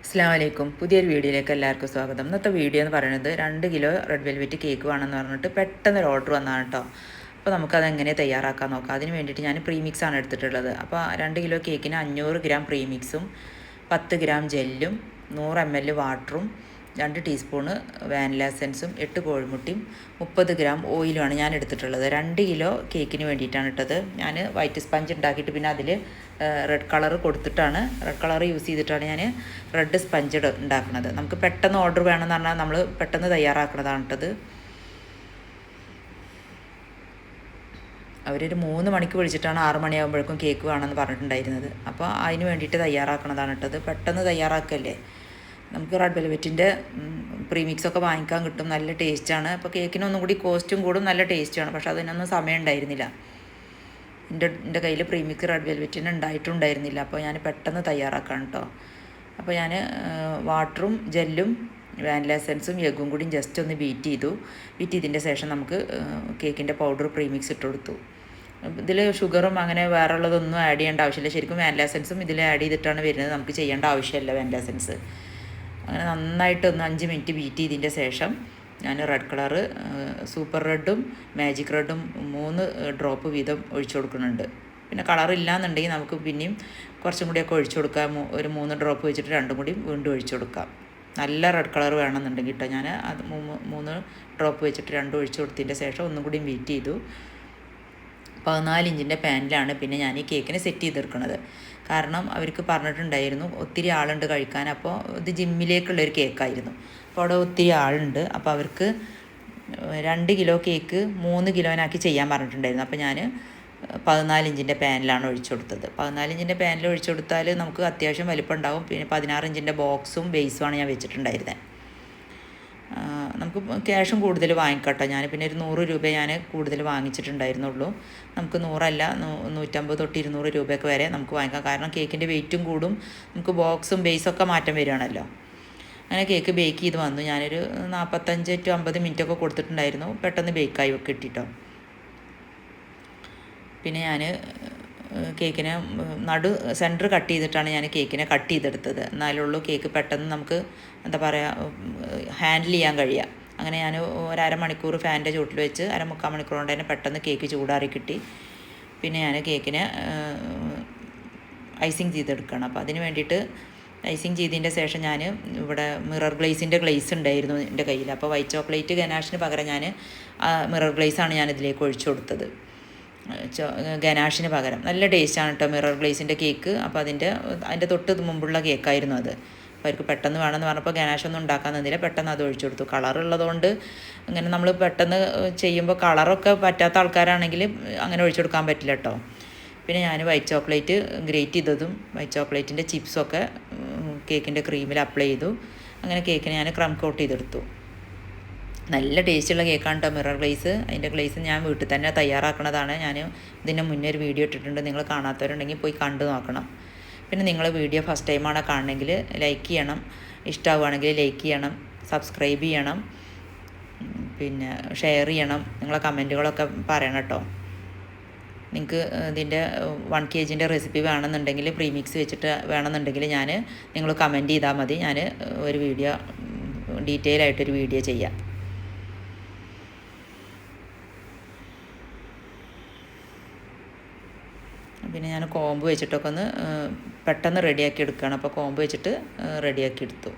അസ്സലാമു അലൈക്കും. പുതിയൊരു വീഡിയോയിലേക്ക് എല്ലാവർക്കും സ്വാഗതം. ഇന്നത്തെ വീഡിയോ എന്ന് പറയുന്നത് 2 കിലോ റെഡ് വെൽവെറ്റ് കേക്ക് വേണമെന്ന് പറഞ്ഞിട്ട് പെട്ടെന്നൊരു ഓർഡർ വന്നതാണ് കേട്ടോ. അപ്പോൾ നമുക്കത് എങ്ങനെ തയ്യാറാക്കാൻ നോക്കാം. അതിന് വേണ്ടിയിട്ട് ഞാൻ പ്രീമിക്സാണ് എടുത്തിട്ടുള്ളത്. അപ്പോൾ 2 കിലോ കേക്കിന് 500 ഗ്രാം പ്രീമിക്സും 10 ഗ്രാം ജെല്ലും 100 ml വാട്ടറും 2 ടീസ്പൂണ് വാനില എസൻസും 8 കോഴിമുട്ടയും 30 ഗ്രാം ഓയിലുമാണ് ഞാൻ എടുത്തിട്ടുള്ളത്. 2 കിലോ കേക്കിന് വേണ്ടിയിട്ടാണ് ഇട്ടത്. ഞാൻ വൈറ്റ് സ്പഞ്ച് ഉണ്ടാക്കിയിട്ട് പിന്നെ അതിൽ റെഡ് കളർ കൊടുത്തിട്ടാണ്, റെഡ് കളർ യൂസ് ചെയ്തിട്ടാണ് ഞാൻ റെഡ് സ്പഞ്ച് ഉണ്ടാക്കുന്നത്. നമുക്ക് പെട്ടെന്ന് ഓർഡർ വേണമെന്ന് പറഞ്ഞാൽ നമ്മൾ പെട്ടെന്ന് തയ്യാറാക്കുന്നതാണ് ഇട്ടത്. അവരൊരു 3 മണിക്ക് വിളിച്ചിട്ടാണ് 6 മണിയാകുമ്പോഴേക്കും കേക്ക് വേണമെന്ന് പറഞ്ഞിട്ടുണ്ടായിരുന്നത്. അപ്പോൾ അതിന് വേണ്ടിയിട്ട് തയ്യാറാക്കുന്നതാണ് ഇട്ടത്. പെട്ടെന്ന് തയ്യാറാക്കല്ലേ. നമുക്ക് റെഡ് വെൽവെറ്റിൻ്റെ പ്രീമിക്സൊക്കെ വാങ്ങിക്കാൻ കിട്ടും. നല്ല ടേസ്റ്റാണ്. അപ്പോൾ കേക്കിനൊന്നും കൂടി കോസ്റ്റും കൂടും, നല്ല ടേസ്റ്റാണ്. പക്ഷെ അതിനൊന്നും സമയം ഉണ്ടായിരുന്നില്ല. എൻ്റെ കയ്യിൽ പ്രീമിക്സ് റെഡ് വെൽവെറ്റിന് ഉണ്ടായിട്ടുണ്ടായിരുന്നില്ല. അപ്പോൾ ഞാൻ പെട്ടെന്ന് തയ്യാറാക്കാം കേട്ടോ. അപ്പോൾ ഞാൻ വാട്ടറും ജെല്ലും വാനില എസൻസും എഗ്ഗും കൂടി ജസ്റ്റ് ഒന്ന് ബീറ്റ് ചെയ്തതിൻ്റെ ശേഷം നമുക്ക് കേക്കിൻ്റെ പൗഡർ പ്രീമിക്സ് ഇട്ട് കൊടുത്തു. ഇതിൽ ഷുഗറും അങ്ങനെ വേറെ ഉള്ളതൊന്നും ആഡ് ചെയ്യേണ്ട ആവശ്യമില്ല. ശരിക്കും വാനില എസൻസും ഇതിൽ ആഡ് ചെയ്തിട്ടാണ് വരുന്നത്. നമുക്ക് ചെയ്യേണ്ട ആവശ്യമില്ല വാനില എസൻസ്. അങ്ങനെ നന്നായിട്ട് ഒന്ന് 5 മിനിറ്റ് ബീറ്റ് ചെയ്തതിൻ്റെ ശേഷം ഞാൻ റെഡ് കളറ് സൂപ്പർ റെഡും മാജിക് റെഡും 3 ഡ്രോപ്പ് വീതം ഒഴിച്ചു കൊടുക്കുന്നുണ്ട്. പിന്നെ കളറില്ലാന്നുണ്ടെങ്കിൽ നമുക്ക് പിന്നെയും കുറച്ചും കൂടിയൊക്കെ ഒഴിച്ചു കൊടുക്കാം. ഒരു 3 ഡ്രോപ്പ് വെച്ചിട്ട് 2 കൂടി വീണ്ടും ഒഴിച്ചു കൊടുക്കാം. നല്ല റെഡ് കളർ വേണമെന്നുണ്ടെങ്കിൽ കേട്ടോ. ഞാൻ അത് 3 ഡ്രോപ്പ് വെച്ചിട്ട് 2 ഒഴിച്ചു കൊടുത്തതിൻ്റെ ശേഷം ഒന്നും കൂടി ബീറ്റ് ചെയ്തു. 14 ഇഞ്ചിൻ്റെ പാനിലാണ് പിന്നെ ഞാൻ ഈ കേക്കിന് സെറ്റ് ചെയ്തെടുക്കുന്നത്. കാരണം അവർക്ക് പറഞ്ഞിട്ടുണ്ടായിരുന്നു ഒത്തിരി ആളുണ്ട് കഴിക്കാൻ. അപ്പോൾ ഇത് ജിമ്മിലേക്കുള്ളൊരു കേക്കായിരുന്നു. അപ്പോൾ അവിടെ ഒത്തിരി ആളുണ്ട്. അപ്പോൾ അവർക്ക് 2 കിലോ കേക്ക് 3 കിലോനാക്കി ചെയ്യാൻ പറഞ്ഞിട്ടുണ്ടായിരുന്നു. അപ്പോൾ ഞാൻ 14 ഇഞ്ചിൻ്റെ പാനിലാണ് ഒഴിച്ചു കൊടുത്തത്. 14 ഇഞ്ചിൻ്റെ പാനിൽ ഒഴിച്ചു കൊടുത്താൽ നമുക്ക് അത്യാവശ്യം വലിപ്പം ഉണ്ടാവും. പിന്നെ 16 ഇഞ്ചിൻ്റെ ബോക്സും ബേസുമാണ് ഞാൻ വെച്ചിട്ടുണ്ടായിരുന്നത്. നമുക്ക് ക്യാഷും കൂടുതൽ വാങ്ങിക്കട്ടോ. ഞാൻ പിന്നെ ഒരു 100 രൂപ ഞാൻ കൂടുതൽ വാങ്ങിച്ചിട്ടുണ്ടായിരുന്നുള്ളൂ. നമുക്ക് 100 150 തൊട്ട് 200 രൂപയൊക്കെ വരെ നമുക്ക് വാങ്ങിക്കാം. കാരണം കേക്കിൻ്റെ വെയിറ്റും കൂടും, നമുക്ക് ബോക്സും ബേസൊക്കെ മാറ്റം വരികയാണല്ലോ. അങ്ങനെ കേക്ക് ബേക്ക് ചെയ്ത് വന്നു. ഞാനൊരു 45 to 50 മിനിറ്റൊക്കെ കൊടുത്തിട്ടുണ്ടായിരുന്നു. പെട്ടെന്ന് ബേക്കായി കിട്ടിട്ടോ. പിന്നെ ഞാൻ കേക്കിനെ സെൻറ്റർ കട്ട് ചെയ്തിട്ടാണ് ഞാൻ കേക്കിനെ കട്ട് ചെയ്തെടുത്തത്. എന്നാലുള്ളൂ കേക്ക് പെട്ടെന്ന് നമുക്ക് എന്താ പറയുക ഹാൻഡിൽ ചെയ്യാൻ കഴിയുക. അങ്ങനെ ഞാൻ ഒരു അരമണിക്കൂർ ഫാനിൻ്റെ ചൂട്ടിൽ വെച്ച് 3/4 മണിക്കൂർ കൊണ്ട് തന്നെ പെട്ടെന്ന് കേക്ക് ചൂടാറി കിട്ടി. പിന്നെ ഞാൻ കേക്കിനെ ഐസിങ് ചെയ്തെടുക്കണം. അപ്പോൾ അതിന് വേണ്ടിയിട്ട് ഐസിങ് ചെയ്തതിൻ്റെ ശേഷം ഞാൻ ഇവിടെ മിറർ ഗ്ലേസിൻ്റെ ഗ്ലേസ് ഉണ്ടായിരുന്നു എൻ്റെ കയ്യിൽ. അപ്പോൾ വൈറ്റ് ചോക്ലേറ്റ് ഗനാഷിന് പകരം ഞാൻ മിറർ ഗ്ലേസാണ് ഞാൻ ഇതിലേക്ക് ഒഴിച്ചു കൊടുത്തത്. ഗനാഷിന് പകരം നല്ല ടേസ്റ്റാണ് കേട്ടോ മിറർ ഗ്ലേസിൻ്റെ കേക്ക്. അപ്പോൾ അതിൻ്റെ തൊട്ട് മുമ്പുള്ള കേക്കായിരുന്നു അത്. അപ്പോൾ അവർക്ക് പെട്ടെന്ന് വേണമെന്ന് പറഞ്ഞപ്പോൾ ഗനാഷൊന്നും ഉണ്ടാക്കാൻ നിന്നില്ല. പെട്ടെന്ന് അത് ഒഴിച്ചു കൊടുത്തു. കളറുള്ളതുകൊണ്ട് അങ്ങനെ നമ്മൾ പെട്ടെന്ന് ചെയ്യുമ്പോൾ കളറൊക്കെ പറ്റാത്ത ആൾക്കാരാണെങ്കിൽ അങ്ങനെ ഒഴിച്ചു കൊടുക്കാൻ പറ്റില്ല കേട്ടോ. പിന്നെ ഞാൻ വൈറ്റ് ചോക്ലേറ്റ് ഗ്രേറ്റ് ചെയ്തതും വൈറ്റ് ചോക്ലേറ്റിൻ്റെ ചിപ്സൊക്കെ കേക്കിൻ്റെ ക്രീമിൽ അപ്ലൈ ചെയ്തു. അങ്ങനെ കേക്കിന് ഞാൻ ക്രം കോട്ട് ചെയ്തെടുത്തു. നല്ല ടേസ്റ്റുള്ള കേക്കാണ് കേട്ടോ മിറർ ഗ്ലേസ്. അതിൻ്റെ ഗ്ലേസ് ഞാൻ വീട്ടിൽ തന്നെ തയ്യാറാക്കുന്നതാണ്. ഞാൻ ഇതിന് മുന്നേ ഒരു വീഡിയോ ഇട്ടിട്ടുണ്ട്. നിങ്ങൾ കാണാത്തവരുണ്ടെങ്കിൽ പോയി കണ്ടു നോക്കണം. പിന്നെ നിങ്ങൾ വീഡിയോ ഫസ്റ്റ് ടൈമാണ് കാണണമെങ്കിൽ ലൈക്ക് ചെയ്യണം, ഇഷ്ടമാവുകയാണെങ്കിൽ ലൈക്ക് ചെയ്യണം, സബ്സ്ക്രൈബ് ചെയ്യണം, പിന്നെ ഷെയർ ചെയ്യണം. നിങ്ങളെ കമൻറ്റുകളൊക്കെ പറയണം കേട്ടോ. നിങ്ങൾക്ക് ഇതിൻ്റെ 1 kg റെസിപ്പി വേണമെന്നുണ്ടെങ്കിൽ പ്രീമിക്സ് വെച്ചിട്ട് വേണമെന്നുണ്ടെങ്കിൽ നിങ്ങൾ കമൻറ്റ് ചെയ്താൽ മതി. ഞാൻ ഒരു വീഡിയോ ഡീറ്റെയിൽ ആയിട്ടൊരു വീഡിയോ ചെയ്യാം. പിന്നെ ഞാൻ കോമ്പ് വെച്ചിട്ടൊക്കെ ഒന്ന് പെട്ടെന്ന് റെഡിയാക്കി എടുക്കുകയാണ്. അപ്പോൾ കോമ്പ് വെച്ചിട്ട് റെഡിയാക്കി എടുത്തു.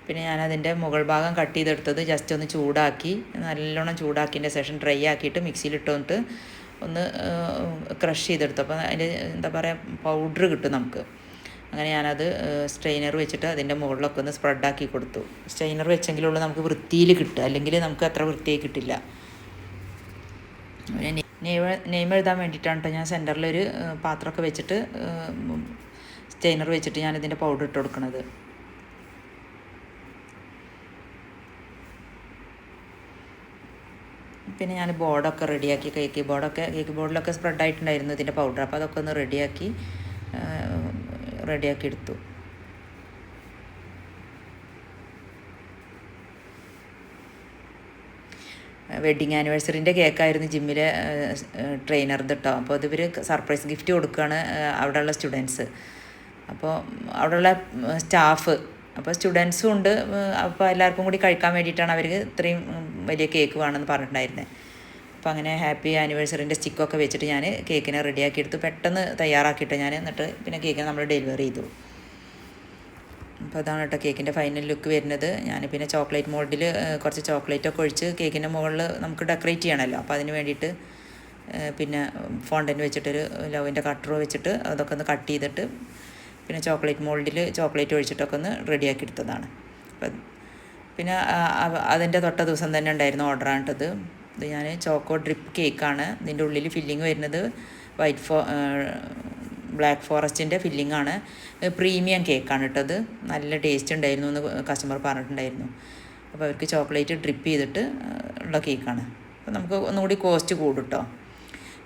പിന്നെ ഞാനതിൻ്റെ മുകൾ ഭാഗം കട്ട് ചെയ്തെടുത്തത് ജസ്റ്റ് ഒന്ന് ചൂടാക്കി, നല്ലോണം ചൂടാക്കിയതിൻ്റെ ശേഷം ഡ്രൈ ആക്കിയിട്ട് മിക്സിയിലിട്ടുകൊണ്ട് ഒന്ന് ക്രഷ് ചെയ്തെടുത്തു. അപ്പോൾ അതിൻ്റെ എന്താ പറയുക പൗഡർ കിട്ടും നമുക്ക്. അങ്ങനെ ഞാനത് സ്ട്രെയിനർ വെച്ചിട്ട് അതിൻ്റെ മുകളിലൊക്കെ ഒന്ന് സ്പ്രെഡാക്കി കൊടുത്തു. സ്ട്രെയിനർ വെച്ചെങ്കിലുള്ളൂ നമുക്ക് വൃത്തിയിൽ കിട്ടുക, അല്ലെങ്കിൽ നമുക്ക് അത്ര വൃത്തിയായി കിട്ടില്ല. നെയിം എഴുതാൻ വേണ്ടിയിട്ടാണ് കേട്ടോ ഞാൻ സെൻറ്ററിലൊരു പാത്രമൊക്കെ വെച്ചിട്ട് സ്റ്റെയിനർ വെച്ചിട്ട് ഞാനിതിൻ്റെ പൗഡർ ഇട്ട് കൊടുക്കുന്നത്. പിന്നെ ഞാൻ ബോർഡൊക്കെ റെഡിയാക്കി, കേക്ക് ബോർഡിലൊക്കെ സ്പ്രെഡായിട്ടുണ്ടായിരുന്നു ഇതിൻ്റെ പൗഡർ. അപ്പോൾ അതൊക്കെ ഒന്ന് റെഡിയാക്കി എടുത്തു. വെഡ്ഡിങ് ആനിവേഴ്സറിൻ്റെ കേക്കായിരുന്നു ജിമ്മിലെ ട്രെയിനറുടെ കേട്ടോ. അപ്പോൾ അത് ഇവർ സർപ്രൈസ് ഗിഫ്റ്റ് കൊടുക്കുകയാണ് അവിടെയുള്ള സ്റ്റുഡൻസ്. അപ്പോൾ അവിടെയുള്ള സ്റ്റാഫ്, അപ്പോൾ സ്റ്റുഡൻസും ഉണ്ട്. അപ്പോൾ എല്ലാവർക്കും കൂടി കഴിക്കാൻ വേണ്ടിയിട്ടാണ് അവർ ഇത്രയും വലിയ കേക്ക് വേണമെന്ന് പറഞ്ഞിട്ടുണ്ടായിരുന്നത്. അപ്പോൾ അങ്ങനെ ഹാപ്പി ആനിവേഴ്സറിൻ്റെ സ്റ്റിക്കൊക്കെ വെച്ചിട്ട് ഞാൻ കേക്കിനെ റെഡിയാക്കി എടുത്തു. പെട്ടെന്ന് തയ്യാറാക്കിയിട്ട് ഞാൻ എന്നിട്ട് പിന്നെ കേക്കിനെ നമ്മൾ ഡെലിവറി ചെയ്തു. അപ്പോൾ അതാണ് കേട്ടോ കേക്കിൻ്റെ ഫൈനൽ ലുക്ക് വരുന്നത്. ഞാൻ പിന്നെ ചോക്ലേറ്റ് മോൾഡിൽ കുറച്ച് ചോക്ലേറ്റൊക്കെ ഒഴിച്ച് കേക്കിൻ്റെ മുകളിൽ നമുക്ക് ഡെക്കറേറ്റ് ചെയ്യണമല്ലോ. അപ്പോൾ അതിന് വേണ്ടിയിട്ട് പിന്നെ ഫോണ്ടൻറ്റ് വെച്ചിട്ടൊരു ലവിൻ്റെ കട്ടർ വെച്ചിട്ട് അതൊക്കെ ഒന്ന് കട്ട് ചെയ്തിട്ട് പിന്നെ ചോക്ലേറ്റ് മോൾഡിൽ ചോക്ലേറ്റ് ഒഴിച്ചിട്ടൊക്കെ ഒന്ന് റെഡിയാക്കി എടുത്തതാണ്. അപ്പം പിന്നെ അതിൻ്റെ തൊട്ട ദിവസം തന്നെ ഉണ്ടായിരുന്നു ഓർഡറാണിട്ടത്. ഇത് ഞാൻ ചോക്കോ ഡ്രിപ്പ് കേക്കാണ്. ഇതിൻ്റെ ഉള്ളിൽ ഫില്ലിങ് വരുന്നത് ബ്ലാക്ക് ഫോറസ്റ്റിൻ്റെ ഫില്ലിങ്ങാണ്. പ്രീമിയം കേക്കാണ് ഇട്ടത്. നല്ല ടേസ്റ്റ് ഉണ്ടായിരുന്നു എന്ന് കസ്റ്റമർ പറഞ്ഞിട്ടുണ്ടായിരുന്നു. അപ്പോൾ അവർക്ക് ചോക്ലേറ്റ് ഡ്രിപ്പ് ചെയ്തിട്ട് ഉള്ള കേക്കാണ്. അപ്പോൾ നമുക്ക് ഒന്നുകൂടി കോസ്റ്റ് കൂടും കേട്ടോ.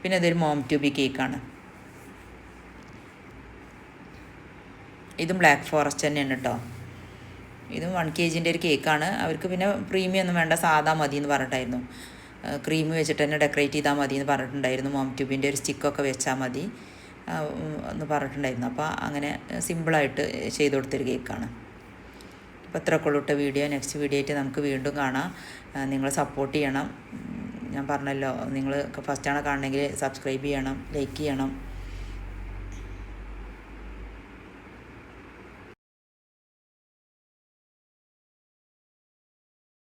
പിന്നെ ഇതൊരു മോം ട്യൂബി കേക്കാണ്. ഇതും ബ്ലാക്ക് ഫോറസ്റ്റ് തന്നെയാണ് കേട്ടോ. ഇതും 1 kg ഒരു കേക്കാണ്. അവർക്ക് പിന്നെ പ്രീമിയം ഒന്നും വേണ്ട, സാധാ മതി എന്ന് പറഞ്ഞിട്ടായിരുന്നു. ക്രീം വെച്ചിട്ട് തന്നെ ഡെക്കറേറ്റ് ചെയ്താൽ മതി എന്ന് പറഞ്ഞിട്ടുണ്ടായിരുന്നു. മോം ട്യൂബിൻ്റെ ഒരു സ്റ്റിക്കൊക്കെ വെച്ചാൽ മതി എന്ന് പറഞ്ഞിട്ടുണ്ടായിരുന്നു. അപ്പോൾ അങ്ങനെ സിമ്പിളായിട്ട് ചെയ്ത് കൊടുത്തൊരു കേക്കാണ്. അപ്പോൾ ഇത്രയൊക്കെ ഉള്ളൂ കേട്ടോ വീഡിയോ. നെക്സ്റ്റ് വീഡിയോ ആയിട്ട് നമുക്ക് വീണ്ടും കാണാം. നിങ്ങൾ സപ്പോർട്ട് ചെയ്യണം. ഞാൻ പറഞ്ഞല്ലോ, നിങ്ങൾ ഫസ്റ്റാണ് കാണണമെങ്കിൽ സബ്സ്ക്രൈബ് ചെയ്യണം, ലൈക്ക് ചെയ്യണം.